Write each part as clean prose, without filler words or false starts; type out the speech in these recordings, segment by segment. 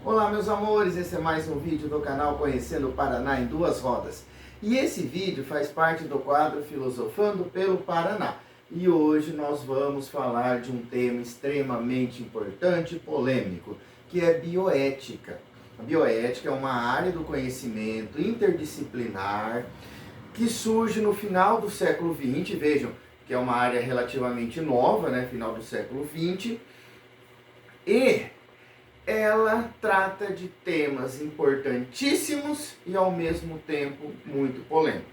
Olá meus amores, esse é mais um vídeo do canal Conhecendo o Paraná em Duas Rodas. E esse vídeo faz parte do quadro Filosofando pelo Paraná. E hoje nós vamos falar de um tema extremamente importante e polêmico, que é bioética. A bioética é uma área do conhecimento interdisciplinar que surge no final do século XX, vejam que é uma área relativamente nova, né, final do século XX, e ela trata de temas importantíssimos e ao mesmo tempo muito polêmicos.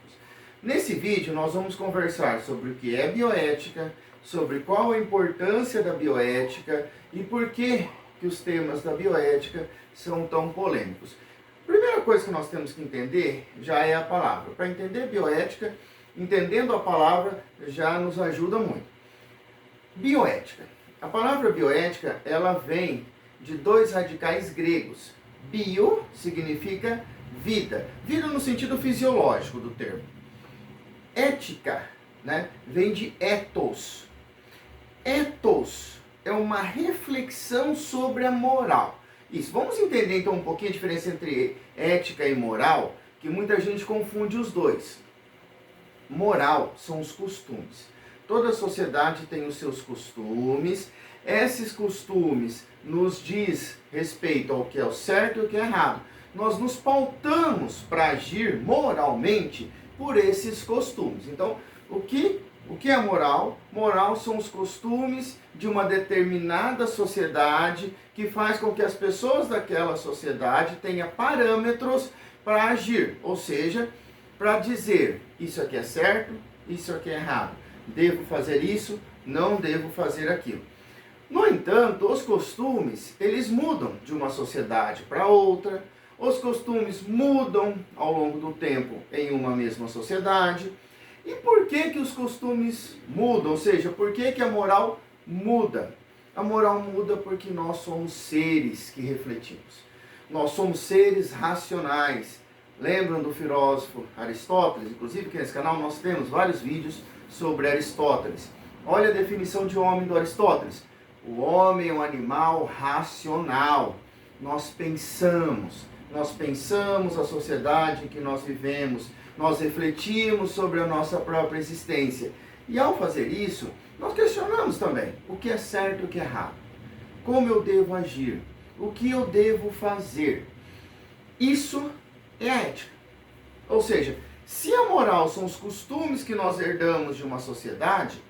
Nesse vídeo nós vamos conversar sobre o que é bioética, sobre qual a importância da bioética e por que os temas da bioética são tão polêmicos. A primeira coisa que nós temos que entender já é a palavra. Para entender bioética, entendendo a palavra já nos ajuda muito. Bioética. A palavra bioética, ela vem de dois radicais gregos. Bio significa vida. Vida no sentido fisiológico do termo. Ética, né, vem de ethos. Ethos é uma reflexão sobre a moral. Isso. Vamos entender então um pouquinho a diferença entre ética e moral, que muita gente confunde os dois. Moral são os costumes. Toda sociedade tem os seus costumes. Esses costumes nos diz respeito ao que é o certo e o que é errado. Nós nos pautamos para agir moralmente por esses costumes. Então, o que é moral? Moral são os costumes de uma determinada sociedade que faz com que as pessoas daquela sociedade tenham parâmetros para agir. Ou seja, para dizer, isso aqui é certo, isso aqui é errado. Devo fazer isso, não devo fazer aquilo. No entanto, os costumes, eles mudam de uma sociedade para outra. Os costumes mudam ao longo do tempo em uma mesma sociedade. E por que os costumes mudam? Ou seja, por que a moral muda? A moral muda porque nós somos seres que refletimos. Nós somos seres racionais. Lembram do filósofo Aristóteles? Inclusive, aqui nesse canal nós temos vários vídeos sobre Aristóteles. Olha a definição de homem do Aristóteles. O homem é um animal racional. Nós pensamos a sociedade em que nós vivemos, nós refletimos sobre a nossa própria existência. E ao fazer isso, nós questionamos também o que é certo e o que é errado. Como eu devo agir? O que eu devo fazer? Isso é a ética. Ou seja, se a moral são os costumes que nós herdamos de uma sociedade,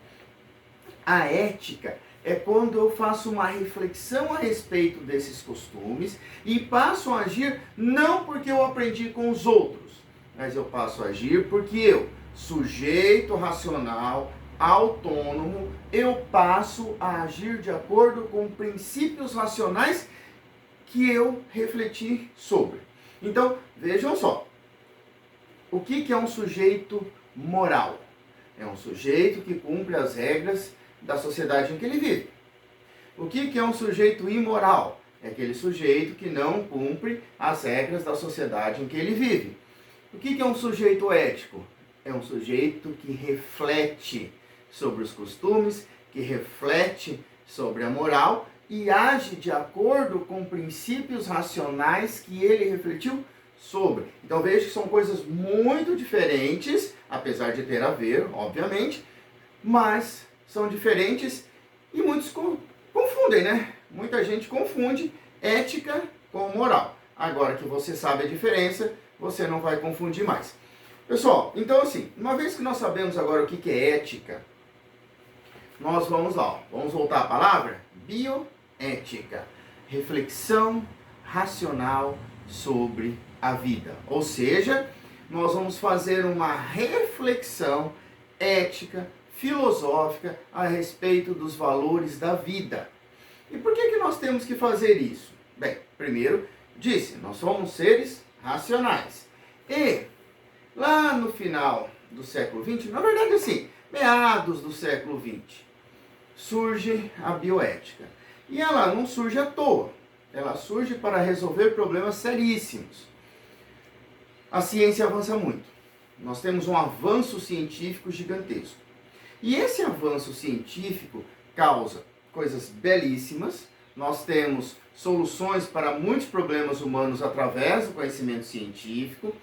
a ética é quando eu faço uma reflexão a respeito desses costumes e passo a agir não porque eu aprendi com os outros, mas eu passo a agir porque eu, sujeito racional, autônomo, eu passo a agir de acordo com princípios racionais que eu refleti sobre. Então, vejam só, o que é um sujeito moral? É um sujeito que cumpre as regras da sociedade em que ele vive. O que é um sujeito imoral? É aquele sujeito que não cumpre as regras da sociedade em que ele vive. O que é um sujeito ético? É um sujeito que reflete sobre os costumes, que reflete sobre a moral e age de acordo com princípios racionais que ele refletiu sobre. Então veja que são coisas muito diferentes, apesar de ter a ver, obviamente, mas são diferentes e muitos confundem, né? Muita gente confunde ética com moral. Agora que você sabe a diferença, você não vai confundir mais. Pessoal, então assim, uma vez que nós sabemos agora o que é ética, nós vamos lá, vamos voltar à palavra? Bioética. Reflexão racional sobre a vida. Ou seja, nós vamos fazer uma reflexão ética, filosófica a respeito dos valores da vida. E por que nós temos que fazer isso? Bem, primeiro, disse, nós somos seres racionais. E lá no final do século XX, na verdade assim, meados do século XX, surge a bioética. E ela não surge à toa, ela surge para resolver problemas seríssimos. A ciência avança muito. Nós temos um avanço científico gigantesco. E esse avanço científico causa coisas belíssimas, nós temos soluções para muitos problemas humanos através do conhecimento científico,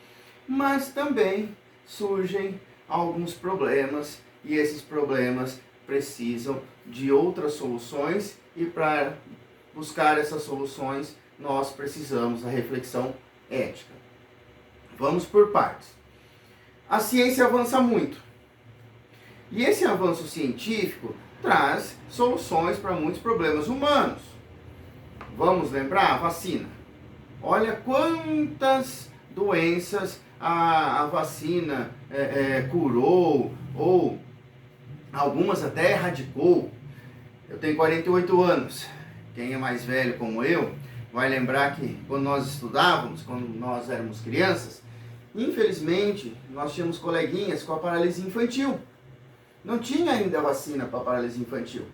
mas também surgem alguns problemas e esses problemas precisam de outras soluções e para buscar essas soluções nós precisamos da reflexão ética. Vamos por partes. A ciência avança muito e esse avanço científico traz soluções para muitos problemas humanos. Vamos lembrar a vacina. Olha quantas doenças a vacina curou, ou algumas até erradicou. Eu tenho 48 anos. Quem é mais velho como eu vai lembrar que quando nós estudávamos, quando nós éramos crianças, infelizmente nós tínhamos coleguinhas com a paralisia infantil. Não tinha ainda a vacina para a paralisia infantil.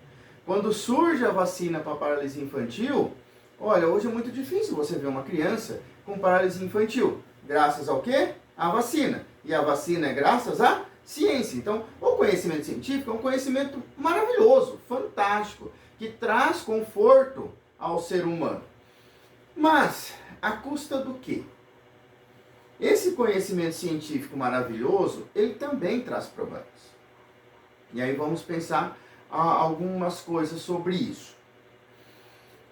Quando surge a vacina para a paralisia infantil, olha, hoje é muito difícil você ver uma criança com paralisia infantil. Graças ao quê? À vacina. E a vacina é graças à ciência. Então, o conhecimento científico é um conhecimento maravilhoso, fantástico, que traz conforto ao ser humano. Mas, à custa do quê? Esse conhecimento científico maravilhoso, ele também traz problemas. E aí vamos pensar algumas coisas sobre isso.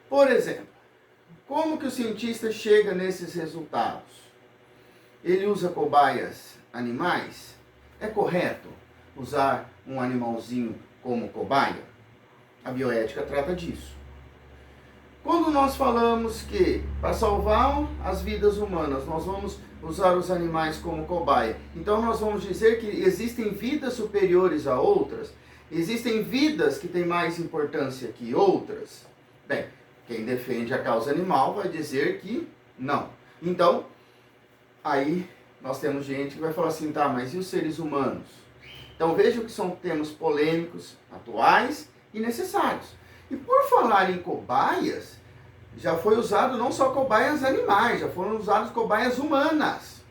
Por exemplo, como que o cientista chega nesses resultados? Ele usa cobaias animais? É correto usar um animalzinho como cobaia? A bioética trata disso. Quando nós falamos que para salvar as vidas humanas nós vamos usar os animais como cobaia, então nós vamos dizer que existem vidas superiores a outras? Existem vidas que têm mais importância que outras? Bem, quem defende a causa animal vai dizer que não. Então, aí nós temos gente que vai falar assim, tá, mas e os seres humanos? Então vejam que são temas polêmicos, atuais e necessários. E por falar em cobaias, já foi usado não só cobaias animais, já foram usadas cobaias humanas.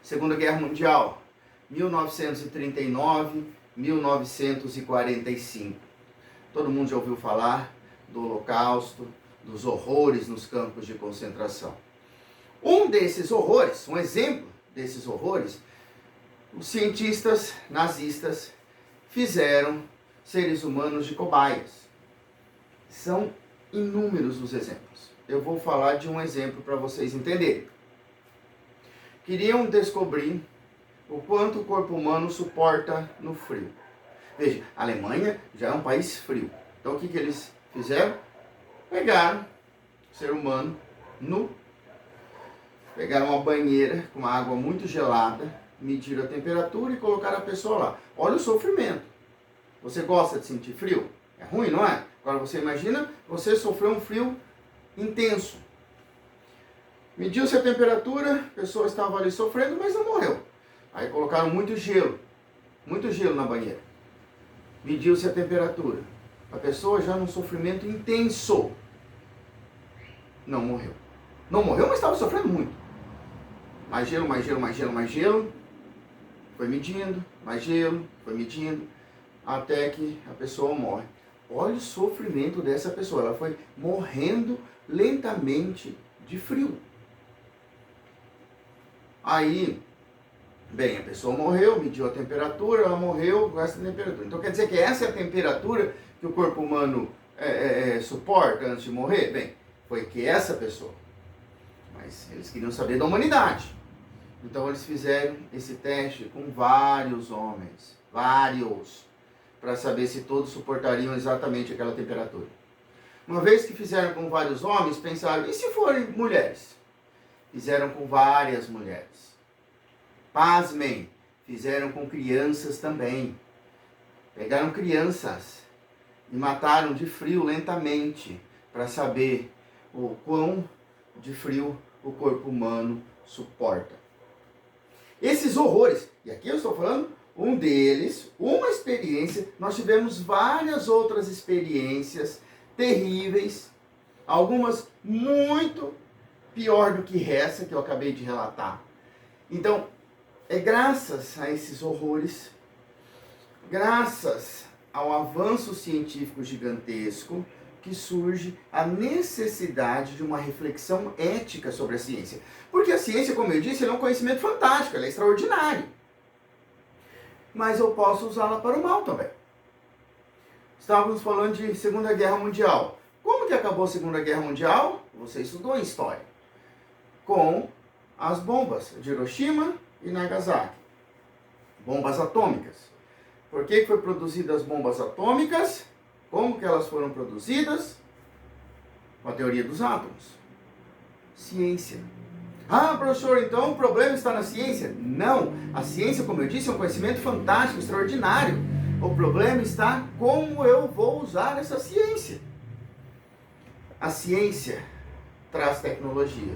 Segunda Guerra Mundial, 1939, 1945. Todo mundo já ouviu falar do Holocausto, dos horrores nos campos de concentração. Um desses horrores, um exemplo desses horrores, os cientistas nazistas fizeram seres humanos de cobaias. São inúmeros os exemplos. Eu vou falar de um exemplo para vocês entenderem. Queriam descobrir o quanto o corpo humano suporta no frio. Veja, a Alemanha já é um país frio. Então o que eles fizeram? Pegaram o ser humano nu, pegaram uma banheira com uma água muito gelada, mediram a temperatura e colocaram a pessoa lá. Olha o sofrimento. Você gosta de sentir frio? É ruim, não é? Agora você imagina, você sofreu um frio intenso. Mediu-se a temperatura, a pessoa estava ali sofrendo, mas não morreu. Aí colocaram muito gelo na banheira. Mediu-se a temperatura. A pessoa já num sofrimento intenso. Não morreu. Não morreu, mas estava sofrendo muito. Mais gelo, mais gelo, mais gelo, mais gelo. Foi medindo, mais gelo, foi medindo, até que a pessoa morre. Olha o sofrimento dessa pessoa. Ela foi morrendo lentamente de frio. Aí, bem, a pessoa morreu, mediu a temperatura, ela morreu com essa temperatura. Então quer dizer que essa é a temperatura que o corpo humano suporta antes de morrer? Bem, foi que essa pessoa. Mas eles queriam saber da humanidade. Então eles fizeram esse teste com vários homens. Vários. Para saber se todos suportariam exatamente aquela temperatura. Uma vez que fizeram com vários homens, pensaram, e se forem mulheres? Fizeram com várias mulheres. Pasmem, fizeram com crianças também. Pegaram crianças e mataram de frio lentamente, para saber o quão de frio o corpo humano suporta. Esses horrores, e aqui eu estou falando um deles, uma experiência, nós tivemos várias outras experiências terríveis, algumas muito pior do que essa que eu acabei de relatar. Então, é graças a esses horrores, graças ao avanço científico gigantesco, que surge a necessidade de uma reflexão ética sobre a ciência. Porque a ciência, como eu disse, ela é um conhecimento fantástico, ela é extraordinário. Mas eu posso usá-la para o mal também. Estávamos falando de Segunda Guerra Mundial. Como que acabou a Segunda Guerra Mundial? Você estudou em história. Com as bombas de Hiroshima e Nagasaki. Bombas atômicas. Por que foi produzidas as bombas atômicas? Como que elas foram produzidas? Com a teoria dos átomos. Ciência. Ah, professor, então o problema está na ciência? Não. A ciência, como eu disse, é um conhecimento fantástico, extraordinário. O problema está como eu vou usar essa ciência. A ciência traz tecnologia.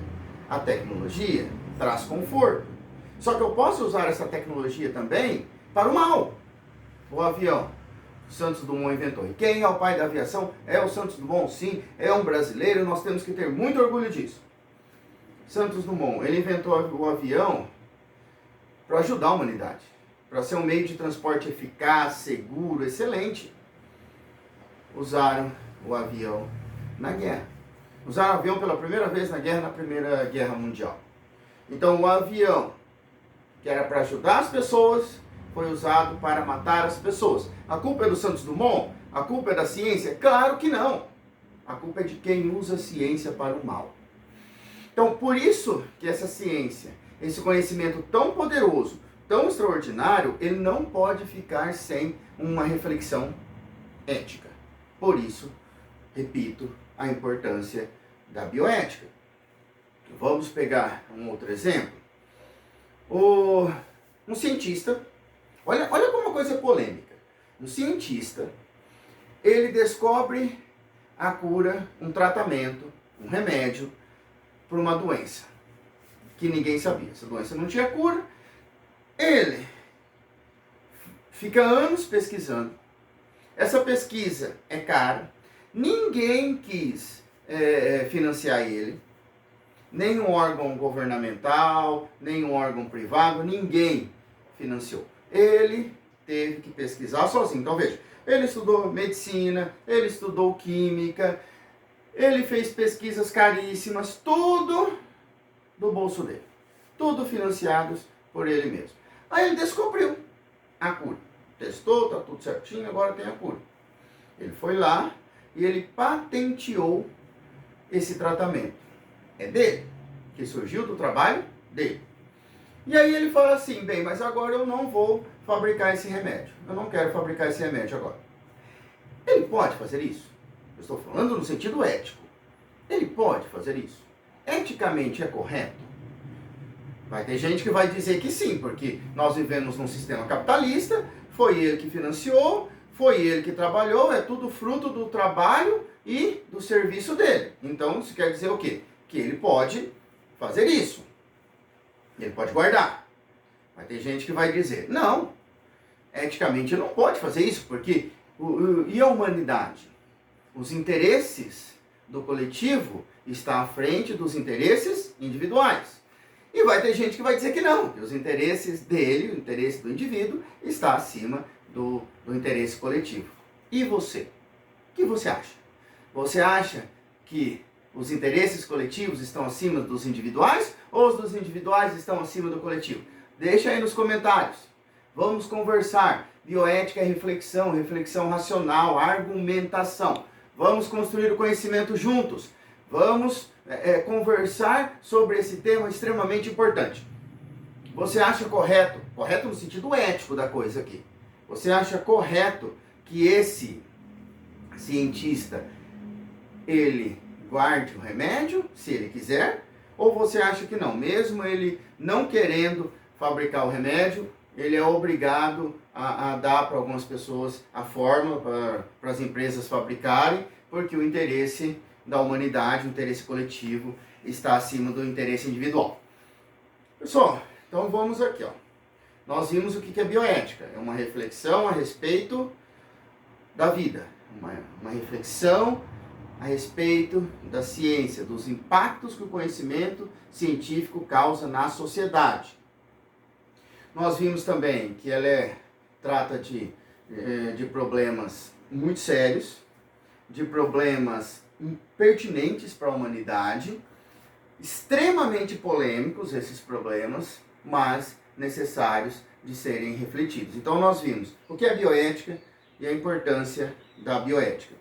A tecnologia traz conforto. Só que eu posso usar essa tecnologia também para o mal. O avião. Santos Dumont inventou. E quem é o pai da aviação? É o Santos Dumont, sim. É um brasileiro e nós temos que ter muito orgulho disso. Santos Dumont, ele inventou o avião para ajudar a humanidade. Para ser um meio de transporte eficaz, seguro, excelente. Usaram o avião na guerra. Usaram o avião pela primeira vez na Primeira Guerra Mundial. Então o avião, que era para ajudar as pessoas, foi usado para matar as pessoas. A culpa é do Santos Dumont? A culpa é da ciência? Claro que não. A culpa é de quem usa a ciência para o mal. Então, por isso que essa ciência, esse conhecimento tão poderoso, tão extraordinário, ele não pode ficar sem uma reflexão ética. Por isso, repito, a importância da bioética. Vamos pegar um outro exemplo. Um cientista, olha como uma coisa é polêmica. Um cientista, ele descobre a cura, um tratamento, um remédio para uma doença que ninguém sabia. Essa doença não tinha cura. Ele fica anos pesquisando. Essa pesquisa é cara. Ninguém quis financiar ele. Nenhum órgão governamental, nenhum órgão privado, ninguém financiou. Ele teve que pesquisar sozinho. Então veja, ele estudou medicina, ele estudou química, ele fez pesquisas caríssimas, tudo do bolso dele. Tudo financiados por ele mesmo. Aí ele descobriu a cura. Testou, tá tudo certinho, agora tem a cura. Ele foi lá e ele patenteou esse tratamento. É dele, que surgiu do trabalho dele. E aí ele fala assim, bem, mas agora eu não vou fabricar esse remédio. Eu não quero fabricar esse remédio agora. Ele pode fazer isso? Eu estou falando no sentido ético. Ele pode fazer isso? Eticamente é correto? Vai ter gente que vai dizer que sim, porque nós vivemos num sistema capitalista, foi ele que financiou, foi ele que trabalhou, é tudo fruto do trabalho e do serviço dele. Então, isso quer dizer o quê? Que ele pode fazer isso. Ele pode guardar. Vai ter gente que vai dizer, não, eticamente ele não pode fazer isso, porque e a humanidade? Os interesses do coletivo estão à frente dos interesses individuais. E vai ter gente que vai dizer que não, que os interesses dele, o interesse do indivíduo, está acima do interesse coletivo. E você? O que você acha? Você acha que os interesses coletivos estão acima dos individuais ou os dos individuais estão acima do coletivo? Deixa aí nos comentários. Vamos conversar. Bioética é reflexão, reflexão racional, argumentação. Vamos construir o conhecimento juntos. Vamos conversar sobre esse tema extremamente importante. Você acha correto no sentido ético da coisa aqui, você acha correto que esse cientista, ele guarde o remédio, se ele quiser, ou você acha que não, mesmo ele não querendo fabricar o remédio, ele é obrigado a dar para algumas pessoas a forma para as empresas fabricarem, porque o interesse da humanidade, o interesse coletivo, está acima do interesse individual. Pessoal, então vamos aqui, ó. Nós vimos o que é bioética. É uma reflexão a respeito da vida. Uma reflexão a respeito da ciência, dos impactos que o conhecimento científico causa na sociedade. Nós vimos também que ela trata de problemas muito sérios. de problemas pertinentes para a humanidade, extremamente polêmicos esses problemas, mas necessários de serem refletidos. Então nós vimos o que é bioética e a importância da bioética.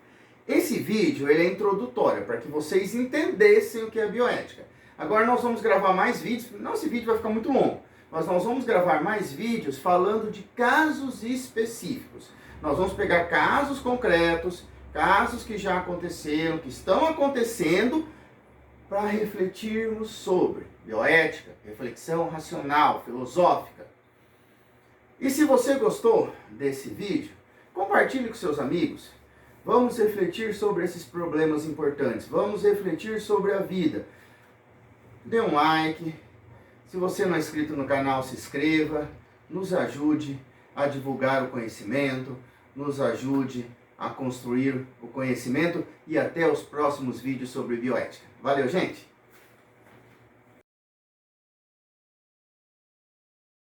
Esse vídeo ele é introdutório para que vocês entendessem o que é bioética. Agora nós vamos gravar mais vídeos, não, esse vídeo vai ficar muito longo, mas nós vamos gravar mais vídeos falando de casos específicos. Nós vamos pegar casos concretos, casos que já aconteceram, que estão acontecendo, para refletirmos sobre bioética, reflexão racional, filosófica. E se você gostou desse vídeo, compartilhe com seus amigos. Vamos refletir sobre esses problemas importantes, vamos refletir sobre a vida. Dê um like, se você não é inscrito no canal, se inscreva, nos ajude a divulgar o conhecimento, nos ajude a construir o conhecimento e até os próximos vídeos sobre bioética. Valeu, gente!